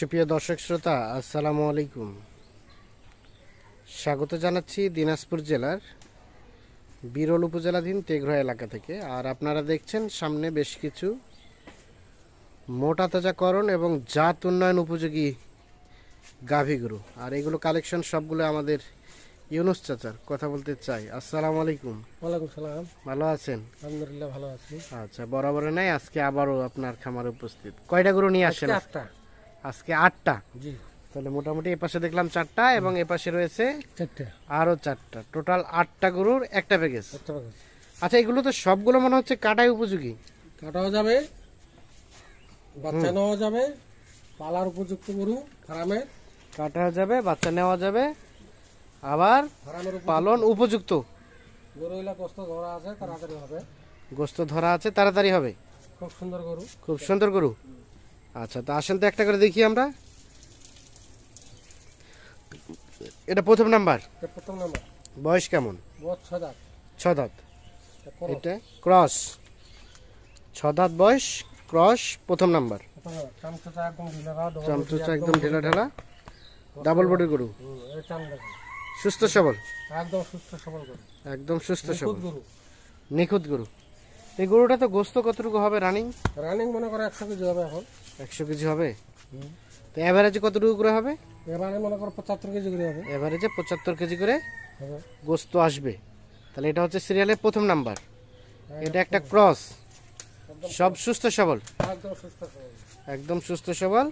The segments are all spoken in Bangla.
সুপ্রিয় দর্শক শ্রোতা, আসসালামু আলাইকুম। স্বাগত জানাচ্ছি দিনাজপুর জেলার বিরল উপজেলাধীন তেঘরা এলাকা থেকে। আর আপনারা দেখছেন সামনে বেশ কিছু মোটা তাজাকরণ এবং জাত উন্নয়ন উপযোগী গাভী গরু। আর এগুলো কালেকশন সবগুলো আমাদের ইউনুস চাচার। কথা বলতে চাই। আসসালামু আলাইকুম। ওয়ালাইকুম সালাম। ভালো আছেন? আলহামদুলিল্লাহ ভালো আছি। আচ্ছা, বরাবর নাই, আজকে আবারও আপনার খামারে উপস্থিত। কয়টা গরু নিয়ে আসেন? আজকে 8টা। জি। তাহলে মোটামুটি এপাশে দেখলাম 4টা এবং এপাশে রয়েছে 4টা, আরো 4টা, টোটাল 8টা গরুর একটা প্যাকেজ। আচ্ছা, এগুলো তো সবগুলো মনে হচ্ছে কাটাই উপযোগী। কাটাও যাবে, বাচ্চা নেওয়া যাবে, পালার উপযুক্ত গরু, ফার্মের কাটা যাবে, বাচ্চা নেওয়া যাবে, আবার পালন উপযুক্ত গরু। এলা গোস্ত ধরা আছে, তাড়াতাড়ি হবে। গোস্ত ধরা আছে, তাড়াতাড়ি হবে। খুব সুন্দর গরু, খুব সুন্দর গরু। আচ্ছা, তো আসেন তো একটা করে দেখি আমরা। এটা প্রথম নাম্বার। প্রথম নাম্বার। বয়স কেমন? বয়স 6 দাঁত। 6 দাঁত। এটা ক্রস 6 দাঁত বয়স, ক্রস, প্রথম নাম্বার। চামচা একদম ঢিলা ঢালা, ডাবল বডির গরু। সুস্থ সবল, একদম সুস্থ সবল গরু, একদম সুস্থ সবল গরু, নিখুঁত গরু। এই গরুটা তো গোস্ত কতটুকু হবে রানিং? রানিং মনে করে 100 কেজি হবে এখন। 100 কেজি হবে। তো এভারেজে কতটুকু করে হবে? এবারে মনে করো 75 কেজি করে হবে। এভারেজে 75 কেজি করে গোস্ত আসবে। তাহলে এটা হচ্ছে সিরিয়ালের প্রথম নাম্বার। এটা একটা ক্রস, সব সুস্থ সবল, একদম সুস্থ সবল, একদম সুস্থ সবল,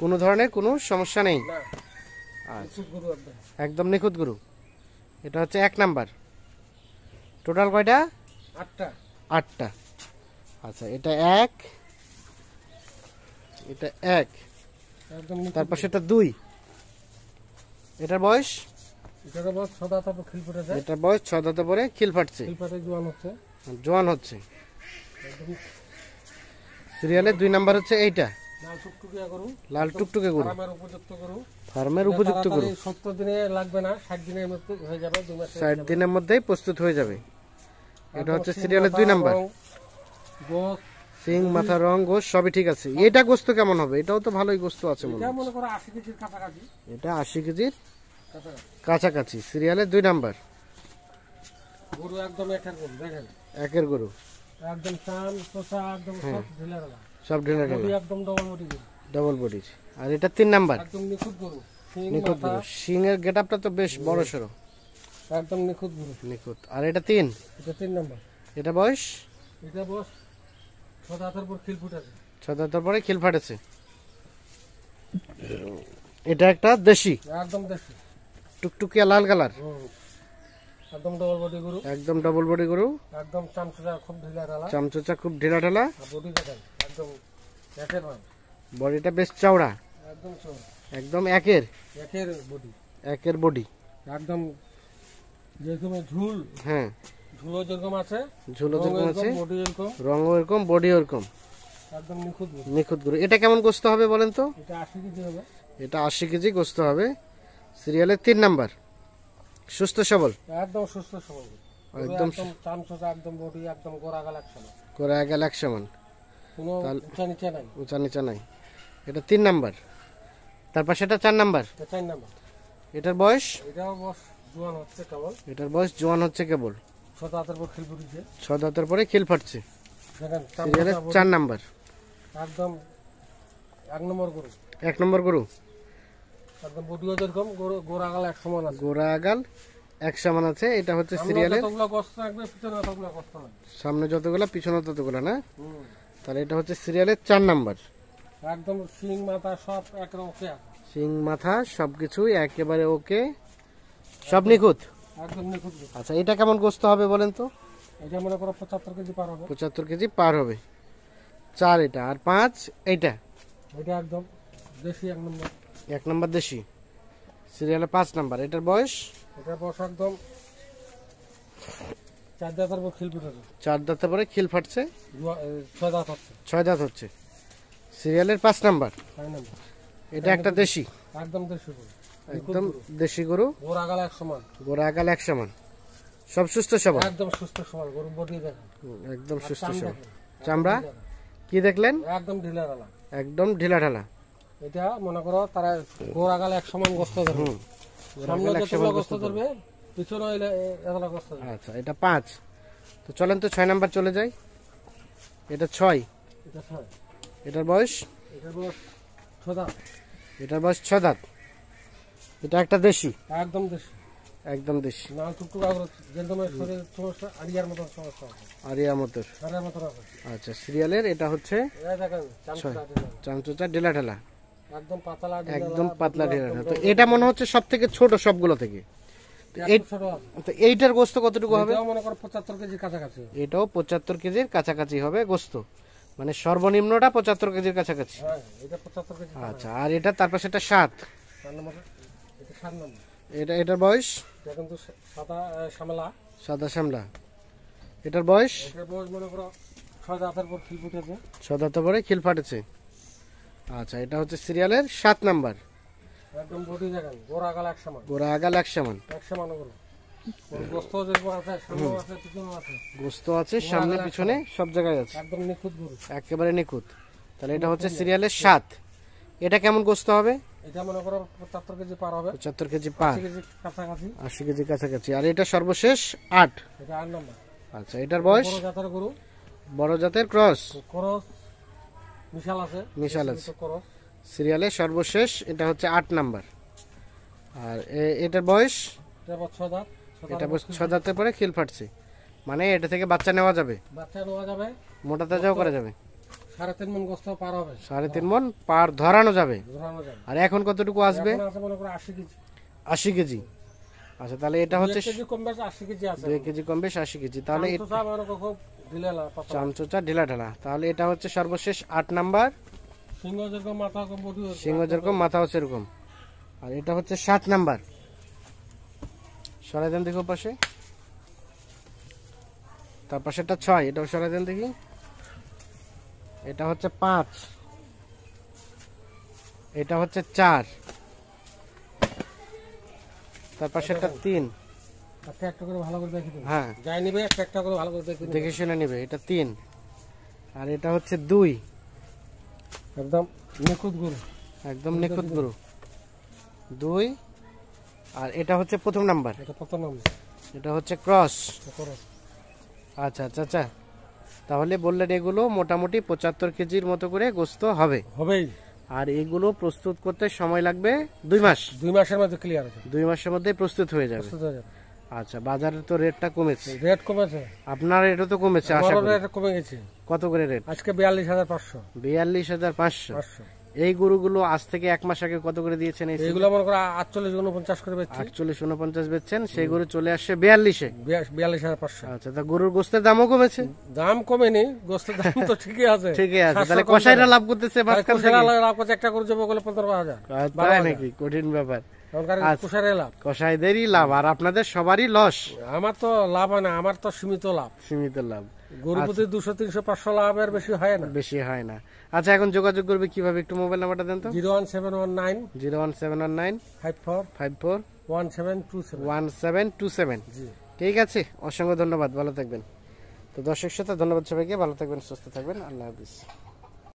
কোনো ধরনের কোনো সমস্যা নেই। একদম নিখুঁত গরু। এটা হচ্ছে 1 নাম্বার। টোটাল কয়টা? 8টা। 8টা। আচ্ছা, এটা 1, এটা 1, তারপর সেটা 2। এটার বয়স? এটার বয়স 6 দাঁত পরে খিল ফুটেছে। এটার বয়স 6 দাঁত পরে খিল ফাটছে, খিল ফাটে জোয়ান হচ্ছে, জোয়ান হচ্ছে। সিরিয়ালের 2 নাম্বার হচ্ছে এইটা, লাল টুকটুকে গরু, লাল টুকটুকে গরু, ফার্মের উপযুক্ত গরু। ফার্মের উপযুক্ত গরু। 70 দিনে লাগবে না, 60 দিনের মধ্যে হয়ে যাবে, 2 মাসে 60 দিনের মধ্যেই প্রস্তুত হয়ে যাবে। এটা হচ্ছে সিরিয়ালের 2 নাম্বার। গোস, সিং, মাথা, রং, গোস সবই ঠিক আছে। এটা গোস্ত কেমন হবে? এটাও তো ভালোই গোস্ত আছে মনে এটা হয়। মনে করো 80 কেজির কাছাকাছি। এটা 80 কেজির কাছাকাছি। সিরিয়ালের 2 নাম্বার। গরু একদম একের গরু, দেখেন একের গরু, একদম চাম তোষা, একদম সব ঢিলা ঢালা, সব ঢেলা ঢেলা, একদম ডবল বডি গরু, ডাবল বডির। আর এটা 3 নাম্বার। একদম নিখুঁত গরু, নিখুঁত গরু। সিং এর গেটআপটা তো বেশ বড় সরো, একদম নিখুঁত গরু, নিখুঁত। আর এটা 3। এটা 3 নাম্বার। এটা বয়স? এটা বয়স 6 দাঁতের পর খিল ফুটেছে। 6 দাঁতের পরে খিল ফাটেছে। এটা একটা দেশি, একদম দেশি, টুকটুকিয়া লাল কালার, একদম ডবল বডি গরু, একদম ডাবল বডি গরু। একদম চামচা খুব ঢিলা ঢালা, চামচোচা খুব ঢিলা ঢালা। বডি দেখেন একদম একের মান, বডিটা বেশ চওড়া, একদম চওড়া, একদম একের বডি, একের বডি, একদম যেরকম ঝুল, হ্যাঁ ঝুলও যেরকম আছে, ঝুলও যেরকম আছে, বডি এরকম, রঙও এরকম, বডি এরকম, একদম নিখুঁত গরু। নিখুঁত গরু। এটা কেমন গোস্ত হবে বলেন তো? এটা 80 কেজি হবে। এটা 80 কেজি গোস্ত হবে। সিরিয়ালের 3 নাম্বার। সুস্থ সবল, একদম সুস্থ সবল, একদম চামচা, একদম বডি, একদম গোড়াগাল 100 করে গেল 100 মান, কোনো উঁচা নিচে নাই, উঁচা নিচা নাই। এটা 3 নাম্বার। তারপর সেটা 4 নাম্বার। এটা 4 নাম্বার। এটার বয়স? এটাও বয়স জোয়ান হচ্ছে কেবল, এটার বয়স জোয়ান হচ্ছে কেবল, 6 দাঁতের পর খিল ফুটেছে। 6 দাঁতের পরে খিল ফাটছে। দেখেন সিরিয়ালের 4 নাম্বার। একদম 1 নম্বর গরু, 1 নম্বর গরু। একদম বডিও যেরকম, গোড়াগাল 100 মান আছে, গোড়াগাল 100 মান আছে। এটা হচ্ছে সিরিয়ালের, যতগুলো গোস্ত থাকবে পিছনে ততগুলো গোস্ত নাই, সামনে যতগুলো পিছনে ততগুলো না। তাহলে এটা হচ্ছে সিরিয়ালের 4 নাম্বার। একদম শিং মাথা সব একদম ওকে আছে, সিং মাথা সবকিছু একেবারে ওকে, সব নিখুঁত, একদম নিখুঁত। আচ্ছা, এটা কেমন গোস্ত হবে বলেন তো? এটা মনে করো 75 কেজি পার হবে। 75 কেজি পার হবে। 4 এটা, আর 5 এইটা। এটা একদম দেশি 1 নম্বর। 1 নাম্বার দেশি। সিরিয়ালের 5 নাম্বার। এটার বয়স? এটা বয়স একদম 4 দাঁতের পর খিল ফুটেছে। 4 দাঁতের পরে খিল ফাটছে, 6 দাঁত হচ্ছে। 6 দাঁত হচ্ছে। সিরিয়ালের 5 নাম্বার। 5 নম্বর। এটা একটা দেশি, একদম দেশি গরু, একদম দেশি গরু, গোড়াগাল 100 মান, গোড়াগাল 100 মান, সব সুস্থ সবল, একদম সুস্থ সবল গরু, বডি দেখেন একদম সুস্থ সবল। চামড়া কি দেখলেন? একদম ঢিলা ঢালা, একদম ঢিলা ঢালা। এটা মনে করো তারা গোড়া গালে এক সমান গোস্ত ধরবে, সামনে যতগুলো গোস্ত ধরবে পিছনে এতটা গোস্ত ধরবে। আচ্ছা, এটা 5। তো চলেন তো 6 নাম্বার চলে যাই। এটা 6। এটা 6, এটার বয়স, এটার বয়স 6 দাঁত, এটার বয়স 6 দাঁত। এটা একটা দেশি, একদম দেশি, একদম দেশি, না টুকটুকা করে জেন্টলম্যান শরীর সমস্যা আড়িয়ার মতো সমস্যা আছে, আরিয়া মতর। সারের মতো আছে। আচ্ছা, সিরিয়ালের এটা হচ্ছে এই দেখেন চামচা দিলাম, চামচুচা ঢেলা ঢেলা, একদম পাতলা ঢিলা, একদম পাতলা ঢেলা ঢেলা। তো এটা মনে হচ্ছে সব থেকে ছোট সবগুলো থেকে। একটু ছোট আছে। তো এইটার গোস্ত কতটুকু হবে? এটাও মনে করো 75 কেজির কাছাকাছি। এটাও 75 কেজির কাছাকাছি হবে গোস্ত, মানে সর্বনিম্নটা 75 কেজির কাছাকাছি। হ্যাঁ, এটা 75 কেজি। আচ্ছা, আর এটা তারপর সেটা 7। 4 নম্বর, এটা 7 নম্বর। এটার বয়স এটা কিন্তু সাদা শ্যামলা, সাদা শ্যামলা। এটার বয়স এটার বয়স মনে করো 6 দাঁতের পর খিল ফুটেছে। 6 দাঁত পরে খিল ফাটেছে। আচ্ছা, এটা হচ্ছে সিরিয়ালের 7 নাম্বার। একদম বডি দেখেন, গোড়া গাল এক সমান, গোড়া আগাল 1 সমান। এক সমান ওগুলো। গোস্ত যেরকম আছে, সামনেও আছে, পিছনেও আছে, গোস্ত আছে সামনে পিছনে সব জায়গায় আছে, একদম নিখুঁত গরু। একেবারে নিখুঁত। তাহলে এটা হচ্ছে সিরিয়ালের 7। এটা কেমন গোস্ত হবে? এটা মনে করো 75 কেজি পার হবে, 75 কেজি পার, 80 কেজি কাছাকাছি। 80 কেজি কাছাকাছি। আর এটা সর্বশেষ 8। এটা 8 নম্বর। আচ্ছা, এটার বয়স বড় জাতের গরু, বড় জাতের ক্রস, খরচ মিশাল আছে, মিশাল আছে। খরচ। সিরিয়ালে সর্বশেষ এটা হচ্ছে 8 নাম্বার। আর এটার বয়স, এটা 6 দাঁত, এটা 6 দাঁতের পরে খিল ফাটছে, মানে এটা থেকে বাচ্চা নেওয়া যাবে, বাচ্চা নেওয়া যাবে, মোটা তাজাও করা যাবে। 3.5 মণ গোস্ত পার হবে, 3.5 মণ পার ধরানো যাবে। ধরানো যাবে। আর এখন কতটুকু আসবে? এখন আছে মনে করো 80 কেজি। 80 কেজি। আচ্ছা, তাহলে এটা হচ্ছে 2 কেজি কম বেশি 80 কেজি আছে। 2 কেজি কম বেশ 80 কেজি। তাহলে তো সব মনে করো খুব ঢিলেলা পাতলা। চামচোচা ঢিলা ঢালা। তাহলে এটা হচ্ছে সর্বশেষ 8 নাম্বার। সিংহ যেরকম মাথা কম বডি, সিংহ যেরকম মাথাও সেরকম। আর এটা হচ্ছে 7 নাম্বার। সরাই দেন দেখো পাশে, তার পাশে এটা 6, এটাও সরাই দেন দেখি। এটা হচ্ছে 5, এটা হচ্ছে 4, তার পাশে এটা 3। একটা একটা করে ভালো করে দেখে দিন। হ্যাঁ, যাই নিবে একটা একটা করে ভালো করে দেখে দিন, দেখে শুনে নিবে। এটা 3। আর এটা হচ্ছে 2, একদম নিখুঁত গরু। একদম নিখুঁত গরু 2। আর এটা হচ্ছে প্রথম নাম্বার, এটা কত নম্বর? এটা হচ্ছে ক্রস। খরচ আচ্ছা আচ্ছা আচ্ছা, তাহলে বললেন এগুলো মোটামুটি 75 কেজির মতো করে গোস্ত হবে। হবেই। আর এগুলো প্রস্তুত করতে সময় লাগবে 2 মাস। 2 মাসের মধ্যে ক্লিয়ার আছে, 2 মাসের মধ্যে প্রস্তুত হয়ে যাবে। প্রস্তুত হয়ে যাবে। আচ্ছা, বাজারে তো রেটটা কমেছে, রেট কমেছে, আপনার রেটও তো কমেছে আশা বড় করি। রেট কমে গেছে। কত করে রেট? আজকে 42,500। 42,500। 500 এই গরুগুলো আজ থেকে 1 মাস আগে কত করে দিয়েছেন? এইগুলো মনে করো 48-49 করে বেচছি। 48-49 বেচছেন, সেই গরু চলে আসছে 42-এ। 42,500। আচ্ছা, তা গরুর গোস্তের দামও কমেছে? দাম কমেনি, গোস্তের দাম তো ঠিকই আছে। ঠিকই আছে। 700 তাহলে কম কসাইরা করে। লাভ করতেছে মাঝখান থেকে? কষাইরা লাভ করছে, একটা করে যাবো বলে 15,000। তাই নাকি? কঠিন ব্যাপার। এখনকার কষাইরা লাভ, কসাইদেরই লাভ, আর আপনাদের সবারই লস। আমার তো লাভ হয় না, আমার তো সীমিত লাভ। সীমিত লাভ, গরু প্রতি 200-300-500 লাভের বেশি হয় না। বেশি হয় না। আচ্ছা, এখন যোগাযোগ করবে কিভাবে? একটু মোবাইল নাম্বারটা দেন তো। 01719 01719 54 54 1727। 1727। জি, ঠিক আছে, অসংখ্য ধন্যবাদ, ভালো থাকবেন। তো দর্শক শ্রোতা, ধন্যবাদ সবাইকে, ভালো থাকবেন, সুস্থ থাকবেন, আল্লাহ হাফিজ।